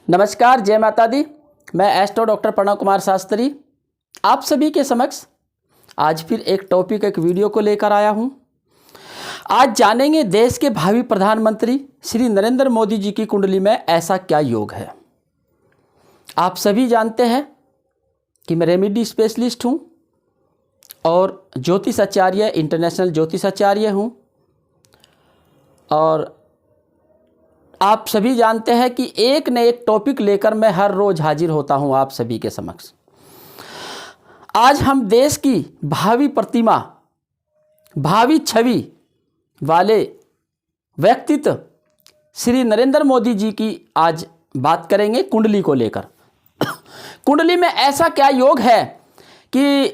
नमस्कार, जय माता दी। मैं एस्ट्रो डॉक्टर प्रणव कुमार शास्त्री आप सभी के समक्ष आज फिर एक टॉपिक एक वीडियो को लेकर आया हूं। आज जानेंगे देश के भावी प्रधानमंत्री श्री नरेंद्र मोदी जी की कुंडली में ऐसा क्या योग है। आप सभी जानते हैं कि मैं रेमेडी स्पेशलिस्ट हूं और ज्योतिषाचार्य इंटरनेशनल ज्योतिषाचार्य हूं। और आप सभी जानते हैं कि एक न एक टॉपिक लेकर मैं हर रोज़ हाजिर होता हूं आप सभी के समक्ष। आज हम देश की भावी प्रतिमा, भावी छवि वाले व्यक्तित्व श्री नरेंद्र मोदी जी की आज बात करेंगे कुंडली को लेकर। कुंडली में ऐसा क्या योग है कि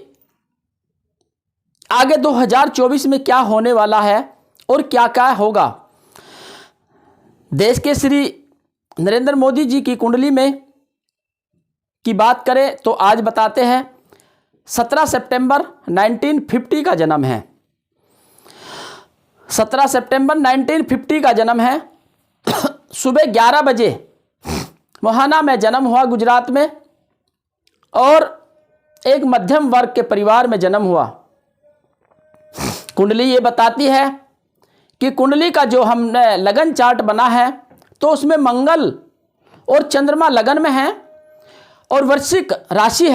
आगे 2024 में क्या होने वाला है और क्या क्या होगा। देश के श्री नरेंद्र मोदी जी की कुंडली में की बात करें तो आज बताते हैं 17 सितंबर 1950 का जन्म है। 17 सितंबर 1950 का जन्म है। सुबह 11 बजे मोहाना में जन्म हुआ गुजरात में और एक मध्यम वर्ग के परिवार में जन्म हुआ। कुंडली ये बताती है कि कुंडली का जो हमने लगन चार्ट बना है तो उसमें मंगल और चंद्रमा लगन में है और वृश्चिक राशि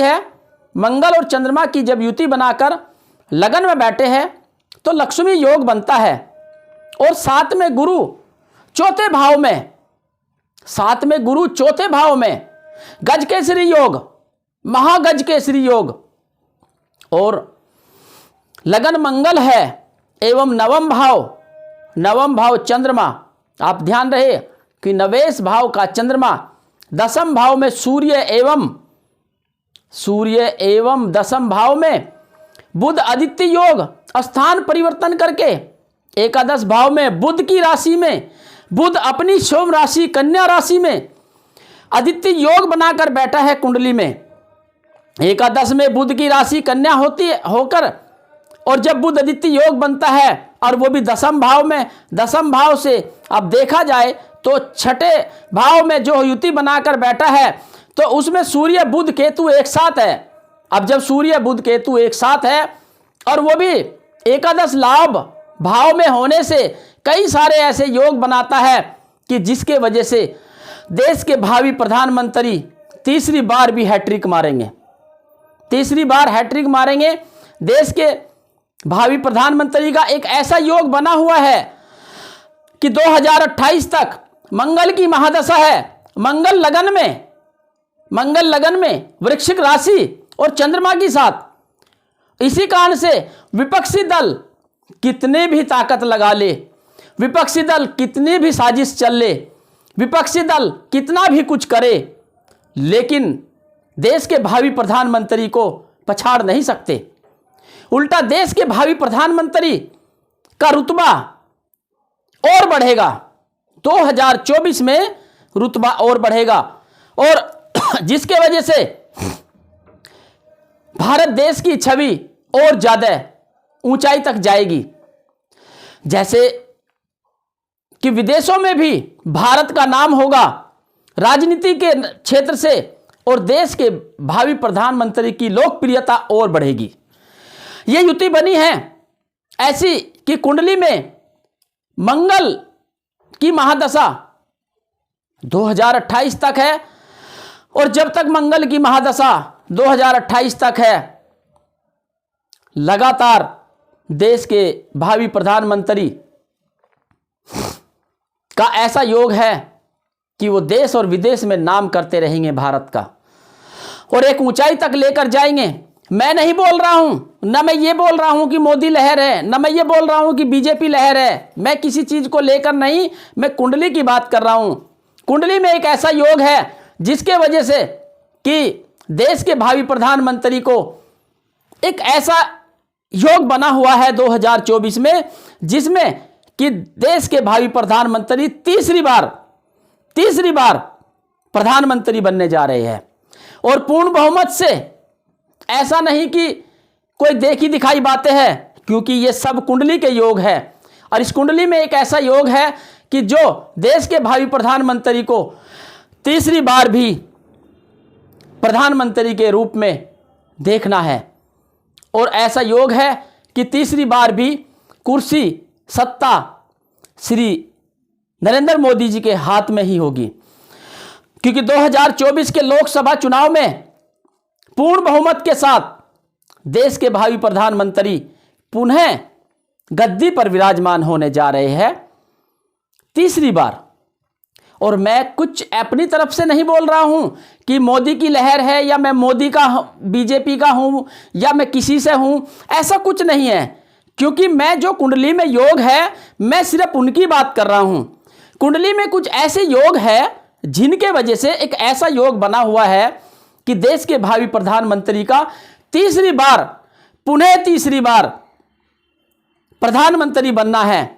है। मंगल और चंद्रमा की जब युति बनाकर लगन में बैठे हैं तो लक्ष्मी योग बनता है। और साथ में गुरु चौथे भाव में गज केसरी योग, महागज केसरी योग और लगन मंगल है एवं नवम भाव चंद्रमा। आप ध्यान रहे कि नवेश भाव का चंद्रमा, दसम भाव में सूर्य एवं दसम भाव में बुध आदित्य योग स्थान परिवर्तन करके एकादश भाव में बुध की राशि में, बुध अपनी सोम राशि कन्या राशि में आदित्य योग बनाकर बैठा है कुंडली में। एकादश में बुध की राशि कन्या होकर और जब बुध आदित्य योग बनता है और वो भी दसम भाव से अब देखा जाए तो छठे भाव में जो युति बनाकर बैठा है तो उसमें सूर्य बुध केतु एक साथ है। अब जब सूर्य बुध केतु एक साथ है और वो भी एकादश लाभ भाव में होने से कई सारे ऐसे योग बनाता है कि जिसके वजह से देश के भावी प्रधानमंत्री तीसरी बार हैट्रिक मारेंगे। देश के भावी प्रधानमंत्री का एक ऐसा योग बना हुआ है कि 2028 तक मंगल की महादशा है। मंगल लगन में वृश्चिक राशि और चंद्रमा के साथ। इसी कारण से विपक्षी दल कितने भी ताकत लगा ले, विपक्षी दल कितनी भी साजिश चल ले, विपक्षी दल कितना भी कुछ करे, लेकिन देश के भावी प्रधानमंत्री को पछाड़ नहीं सकते। उल्टा देश के भावी प्रधानमंत्री का रुतबा और बढ़ेगा। 2024 में रुतबा और बढ़ेगा और जिसके वजह से भारत देश की छवि और ज्यादा ऊंचाई तक जाएगी। जैसे कि विदेशों में भी भारत का नाम होगा राजनीति के क्षेत्र से और देश के भावी प्रधानमंत्री की लोकप्रियता और बढ़ेगी। ये युति बनी है ऐसी कि कुंडली में मंगल की महादशा 2028 तक है और जब तक मंगल की महादशा 2028 तक है लगातार देश के भावी प्रधानमंत्री का ऐसा योग है कि वो देश और विदेश में नाम करते रहेंगे भारत का और एक ऊंचाई तक लेकर जाएंगे। मैं नहीं बोल रहा हूं, न मैं ये बोल रहा हूं कि मोदी लहर है, न मैं ये बोल रहा हूं कि बीजेपी लहर है। मैं किसी चीज को लेकर नहीं, मैं कुंडली की बात कर रहा हूं। कुंडली में एक ऐसा योग है जिसके वजह से कि देश के भावी प्रधानमंत्री को एक ऐसा योग बना हुआ है 2024 में जिसमें कि देश के भावी प्रधानमंत्री तीसरी बार प्रधानमंत्री बनने जा रहे हैं और पूर्ण बहुमत से। ऐसा नहीं कि कोई देखी दिखाई बातें हैं, क्योंकि ये सब कुंडली के योग है और इस कुंडली में एक ऐसा योग है कि जो देश के भावी प्रधानमंत्री को तीसरी बार भी प्रधानमंत्री के रूप में देखना है और ऐसा योग है कि तीसरी बार भी कुर्सी सत्ता श्री नरेंद्र मोदी जी के हाथ में ही होगी, क्योंकि 2024 के लोकसभा चुनाव में पूर्ण बहुमत के साथ देश के भावी प्रधानमंत्री पुनः गद्दी पर विराजमान होने जा रहे हैं तीसरी बार। और मैं कुछ अपनी तरफ से नहीं बोल रहा हूं कि मोदी की लहर है या मैं मोदी का बीजेपी का हूं या मैं किसी से हूं, ऐसा कुछ नहीं है। क्योंकि मैं जो कुंडली में योग है मैं सिर्फ उनकी बात कर रहा हूं। कुंडली में कुछ ऐसे योग है जिनके वजह से एक ऐसा योग बना हुआ है कि देश के भावी प्रधानमंत्री का तीसरी बार पुनः तीसरी बार प्रधानमंत्री बनना है।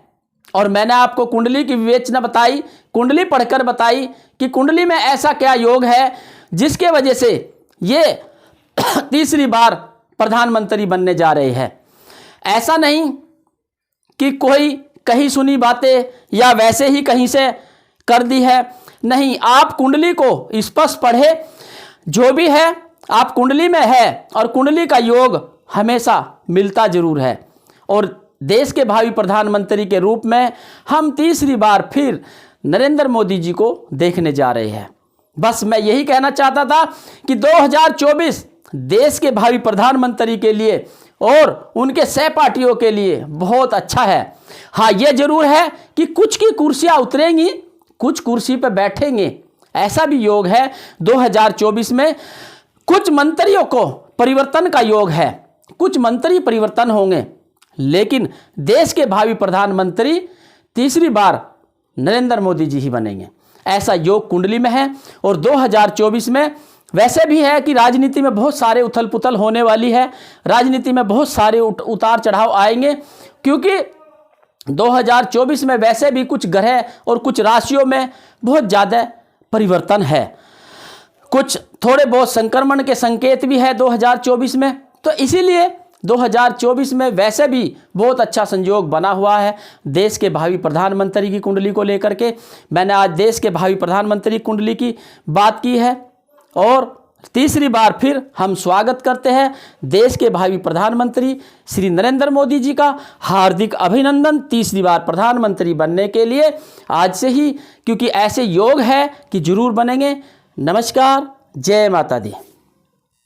और मैंने आपको कुंडली की विवेचना बताई, कुंडली पढ़कर बताई कि कुंडली में ऐसा क्या योग है जिसके वजह से ये तीसरी बार प्रधानमंत्री बनने जा रहे हैं। ऐसा नहीं कि कोई कहीं सुनी बातें या वैसे ही कहीं से कर दी है, नहीं, आप कुंडली को स्पष्ट पढ़े, जो भी है आप कुंडली में है और कुंडली का योग हमेशा मिलता जरूर है। और देश के भावी प्रधानमंत्री के रूप में हम तीसरी बार फिर नरेंद्र मोदी जी को देखने जा रहे हैं। बस मैं यही कहना चाहता था कि 2024 देश के भावी प्रधानमंत्री के लिए और उनके सहपाठियों के लिए बहुत अच्छा है। हाँ, यह जरूर है कि कुछ की कुर्सियां उतरेंगी, कुछ कुर्सी पर बैठेंगे, ऐसा भी योग है। 2024 में कुछ मंत्रियों को परिवर्तन का योग है, कुछ मंत्री परिवर्तन होंगे, लेकिन देश के भावी प्रधानमंत्री तीसरी बार नरेंद्र मोदी जी ही बनेंगे, ऐसा योग कुंडली में है। और 2024 में वैसे भी है कि राजनीति में बहुत सारे उथल पुथल होने वाली है, राजनीति में बहुत सारे उतार चढ़ाव आएंगे, क्योंकि 2024 में वैसे भी कुछ ग्रह और कुछ राशियों में बहुत ज़्यादा परिवर्तन है, कुछ थोड़े बहुत संक्रमण के संकेत भी है 2024 में। तो इसीलिए 2024 में वैसे भी बहुत अच्छा संयोग बना हुआ है देश के भावी प्रधानमंत्री की कुंडली को लेकर के। मैंने आज देश के भावी प्रधानमंत्री कुंडली की बात की है और तीसरी बार फिर हम स्वागत करते हैं देश के भावी प्रधानमंत्री श्री नरेंद्र मोदी जी का। हार्दिक अभिनंदन तीसरी बार प्रधानमंत्री बनने के लिए आज से ही, क्योंकि ऐसे योग है कि जरूर बनेंगे। नमस्कार, जय माता दी।